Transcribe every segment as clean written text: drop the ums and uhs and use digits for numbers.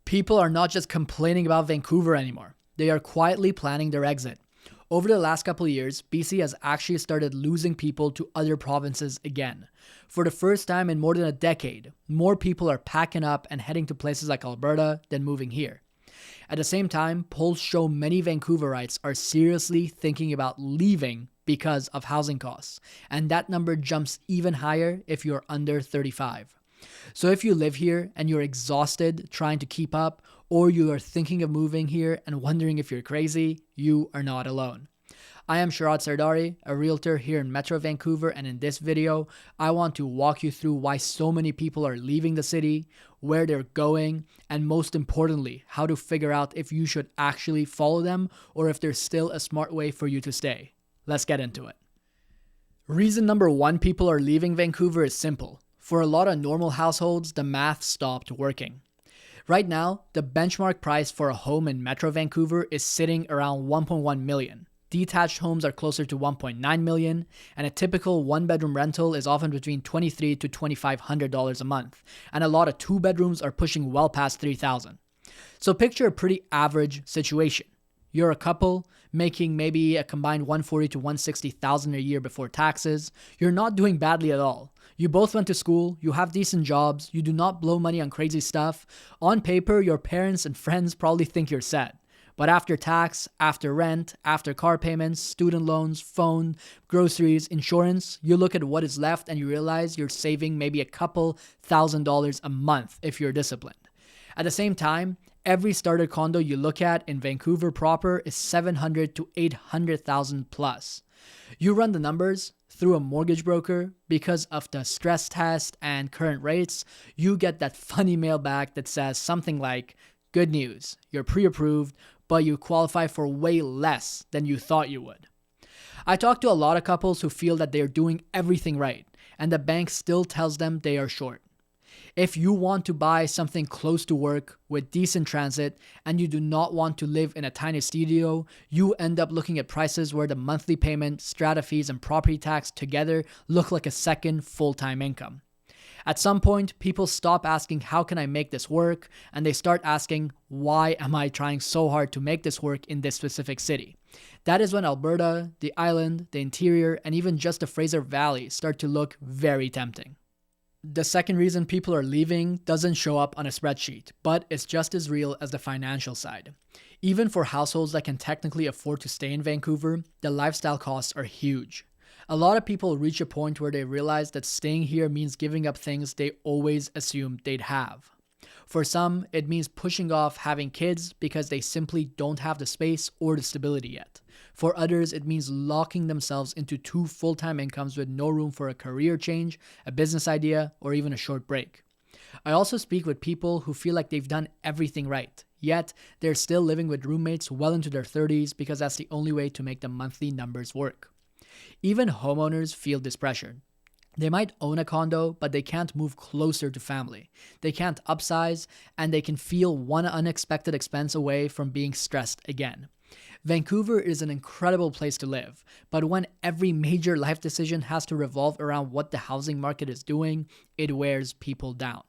People are not just complaining about Vancouver anymore. They are quietly planning their exit. Over the last couple of years, BC has actually started losing people to other provinces again. For the first time in more than a decade, more people are packing up and heading to places like Alberta than moving here. At the same time, polls show many Vancouverites are seriously thinking about leaving because of housing costs, and that number jumps even higher if you're under 35. So if you live here and you're exhausted trying to keep up, or you are thinking of moving here and wondering if you're crazy, you are not alone. I am Shahrad Sardari, a realtor here in Metro Vancouver, and in this video, I want to walk you through why so many people are leaving the city, where they're going, and most importantly, how to figure out if you should actually follow them or if there's still a smart way for you to stay. Let's get into it. Reason number one people are leaving Vancouver is simple. For a lot of normal households, the math stopped working. Right now, the benchmark price for a home in Metro Vancouver is sitting around 1.1 million. Detached homes are closer to 1.9 million, and a typical one-bedroom rental is often between $2,300 to $2,500 a month, and a lot of two-bedrooms are pushing well past $3,000. So picture a pretty average situation. You're a couple making maybe a combined $140,000 to $160,000 a year before taxes. You're not doing badly at all. You both went to school, you have decent jobs, you do not blow money on crazy stuff. On paper, your parents and friends probably think you're set. But after tax, after rent, after car payments, student loans, phone, groceries, insurance, you look at what is left and you realize you're saving maybe a couple $1,000s a month if you're disciplined. At the same time, every starter condo you look at in Vancouver proper is $700,000 to $800,000 plus. You run the numbers through a mortgage broker, because of the stress test and current rates, you get that funny mail back that says something like, "Good news, you're pre-approved, but you qualify for way less than you thought you would." I talk to a lot of couples who feel that they're doing everything right, and the bank still tells them they are short. If you want to buy something close to work with decent transit and you do not want to live in a tiny studio, you end up looking at prices where the monthly payment, strata fees, and property tax together look like a second full-time income. At some point, people stop asking, how can I make this work? And they start asking, why am I trying so hard to make this work in this specific city? That is when Alberta, the island, the interior, and even just the Fraser Valley start to look very tempting. The second reason people are leaving doesn't show up on a spreadsheet, but it's just as real as the financial side. Even for households that can technically afford to stay in Vancouver, the lifestyle costs are huge. A lot of people reach a point where they realize that staying here means giving up things they always assumed they'd have. For some, it means pushing off having kids because they simply don't have the space or the stability yet. For others, it means locking themselves into two full-time incomes with no room for a career change, a business idea, or even a short break. I also speak with people who feel like they've done everything right, yet they're still living with roommates well into their 30s because that's the only way to make the monthly numbers work. Even homeowners feel this pressure. They might own a condo, but they can't move closer to family. They can't upsize, and they can feel one unexpected expense away from being stressed again. Vancouver is an incredible place to live, but when every major life decision has to revolve around what the housing market is doing, it wears people down.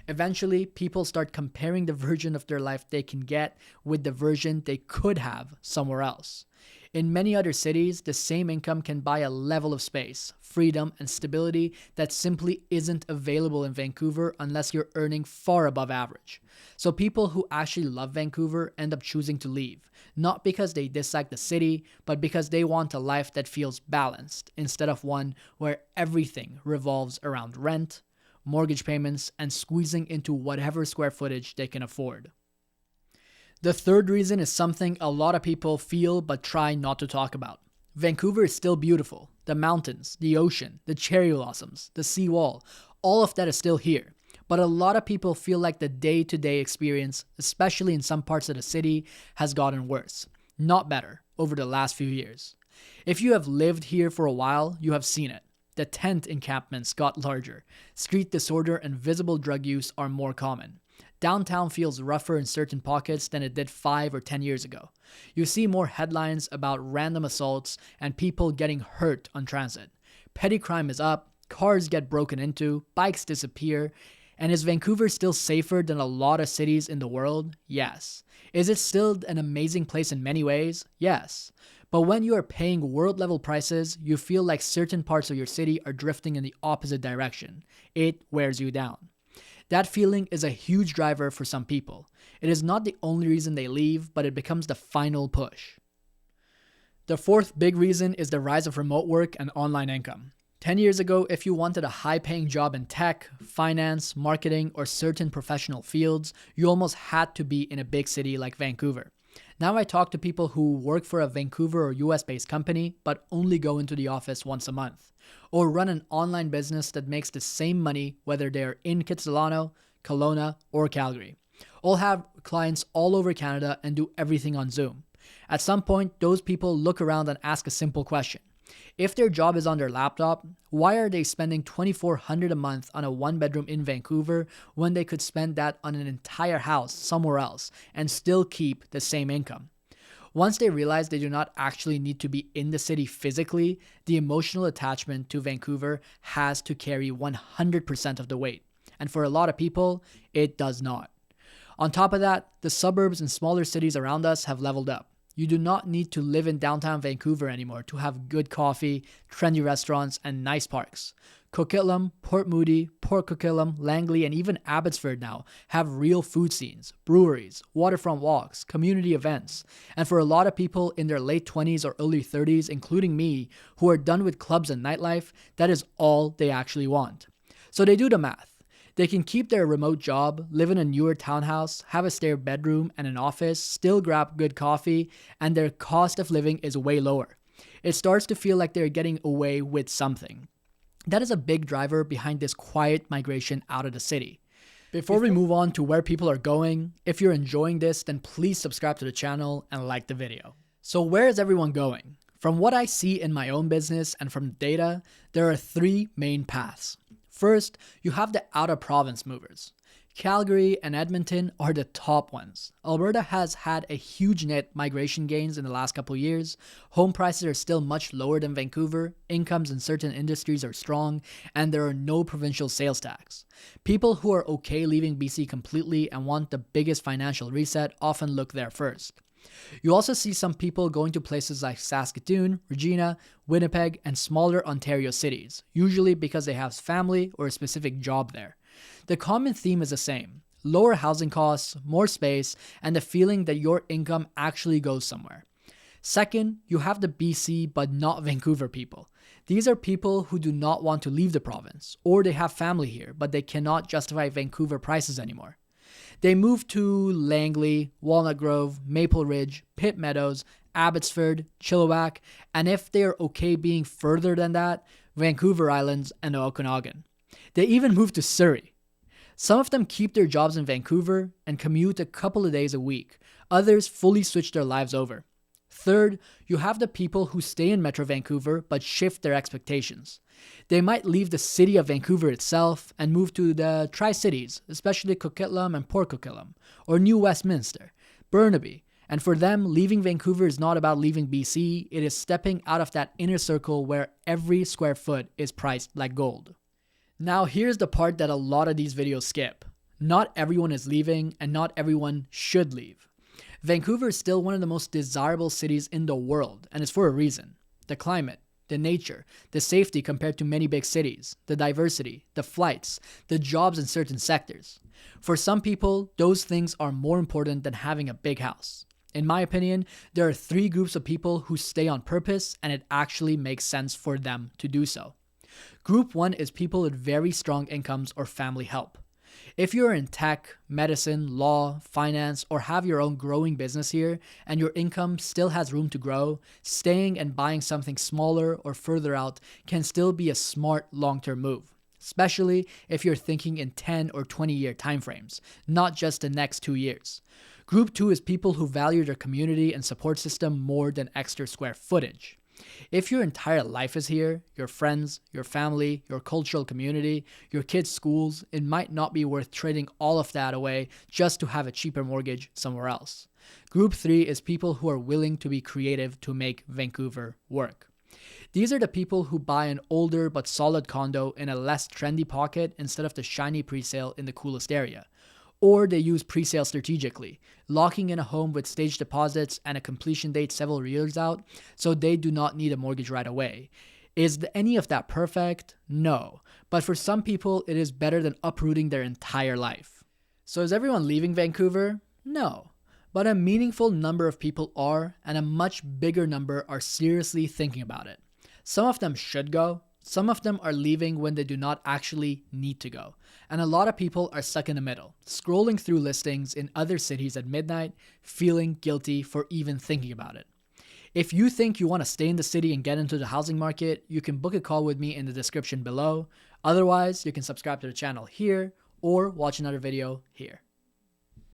Eventually, people start comparing the version of their life they can get with the version they could have somewhere else. In many other cities, the same income can buy a level of space, freedom, and stability that simply isn't available in Vancouver unless you're earning far above average. So people who actually love Vancouver end up choosing to leave, not because they dislike the city, but because they want a life that feels balanced instead of one where everything revolves around rent, mortgage payments, and squeezing into whatever square footage they can afford. The third reason is something a lot of people feel but try not to talk about. Vancouver is still beautiful. The mountains, the ocean, the cherry blossoms, the seawall, all of that is still here. But a lot of people feel like the day-to-day experience, especially in some parts of the city, has gotten worse, not better, over the last few years. If you have lived here for a while, you have seen it. The tent encampments got larger. Street disorder and visible drug use are more common. Downtown feels rougher in certain pockets than it did 5 or 10 years ago. You see more headlines about random assaults and people getting hurt on transit. Petty crime is up, cars get broken into, bikes disappear. And is Vancouver still safer than a lot of cities in the world? Yes. Is it still an amazing place in many ways? Yes. But when you are paying world-level prices, you feel like certain parts of your city are drifting in the opposite direction. It wears you down. That feeling is a huge driver for some people. It is not the only reason they leave, but it becomes the final push. The fourth big reason is the rise of remote work and online income. 10 years ago, if you wanted a high-paying job in tech, finance, marketing, or certain professional fields, you almost had to be in a big city like Vancouver. Now I talk to people who work for a Vancouver or US-based company, but only go into the office once a month, or run an online business that makes the same money whether they're in Kitsilano, Kelowna, or Calgary. All have clients all over Canada and do everything on Zoom. At some point, those people look around and ask a simple question. If their job is on their laptop, why are they spending $2,400 a month on a one-bedroom in Vancouver when they could spend that on an entire house somewhere else and still keep the same income? Once they realize they do not actually need to be in the city physically, the emotional attachment to Vancouver has to carry 100% of the weight. And for a lot of people, it does not. On top of that, the suburbs and smaller cities around us have leveled up. You do not need to live in downtown Vancouver anymore to have good coffee, trendy restaurants, and nice parks. Coquitlam, Port Moody, Port Coquitlam, Langley, and even Abbotsford now have real food scenes, breweries, waterfront walks, community events. And for a lot of people in their late 20s or early 30s, including me, who are done with clubs and nightlife, that is all they actually want. So they do the math. They can keep their remote job, live in a newer townhouse, have a spare bedroom and an office, still grab good coffee, and their cost of living is way lower. It starts to feel like they're getting away with something. That is a big driver behind this quiet migration out of the city. Before we move on to where people are going, if you're enjoying this, then please subscribe to the channel and like the video. So where is everyone going? From what I see in my own business and from data, there are three main paths. First, you have the out-of-province movers. Calgary and Edmonton are the top ones. Alberta has had a huge net migration gains in the last couple years. Home prices are still much lower than Vancouver, incomes in certain industries are strong, and there are no provincial sales tax. People who are okay leaving BC completely and want the biggest financial reset often look there first. You also see some people going to places like Saskatoon, Regina, Winnipeg, and smaller Ontario cities, usually because they have family or a specific job there. The common theme is the same: lower housing costs, more space, and the feeling that your income actually goes somewhere. Second, you have the BC but not Vancouver people. These are people who do not want to leave the province, or they have family here, but they cannot justify Vancouver prices anymore. They moved to Langley, Walnut Grove, Maple Ridge, Pitt Meadows, Abbotsford, Chilliwack, and if they are okay being further than that, Vancouver Islands and Okanagan. They even moved to Surrey. Some of them keep their jobs in Vancouver and commute a couple of days a week. Others fully switch their lives over. Third, you have the people who stay in Metro Vancouver but shift their expectations. They might leave the city of Vancouver itself and move to the Tri-Cities, especially Coquitlam and Port Coquitlam, or New Westminster, Burnaby. And for them, leaving Vancouver is not about leaving BC, it is stepping out of that inner circle where every square foot is priced like gold. Now here's the part that a lot of these videos skip. Not everyone is leaving, and not everyone should leave. Vancouver is still one of the most desirable cities in the world, and it's for a reason. The climate, the nature, the safety compared to many big cities, the diversity, the flights, the jobs in certain sectors. For some people, those things are more important than having a big house. In my opinion, there are three groups of people who stay on purpose, and it actually makes sense for them to do so. Group 1 is people with very strong incomes or family help. If you're in tech, medicine, law, finance, or have your own growing business here, and your income still has room to grow, staying and buying something smaller or further out can still be a smart long-term move, especially if you're thinking in 10 or 20-year timeframes, not just the next 2 years. Group 2 is people who value their community and support system more than extra square footage. If your entire life is here, your friends, your family, your cultural community, your kids' schools, it might not be worth trading all of that away just to have a cheaper mortgage somewhere else. Group 3 is people who are willing to be creative to make Vancouver work. These are the people who buy an older but solid condo in a less trendy pocket instead of the shiny presale in the coolest area. Or they use presale strategically, locking in a home with staged deposits and a completion date several years out, so they do not need a mortgage right away. Is any of that perfect? No. But for some people, it is better than uprooting their entire life. So is everyone leaving Vancouver? No. But a meaningful number of people are, and a much bigger number are seriously thinking about it. Some of them should go. Some of them are leaving when they do not actually need to go. And a lot of people are stuck in the middle, scrolling through listings in other cities at midnight, feeling guilty for even thinking about it. If you think you want to stay in the city and get into the housing market, you can book a call with me in the description below. Otherwise, you can subscribe to the channel here or watch another video here.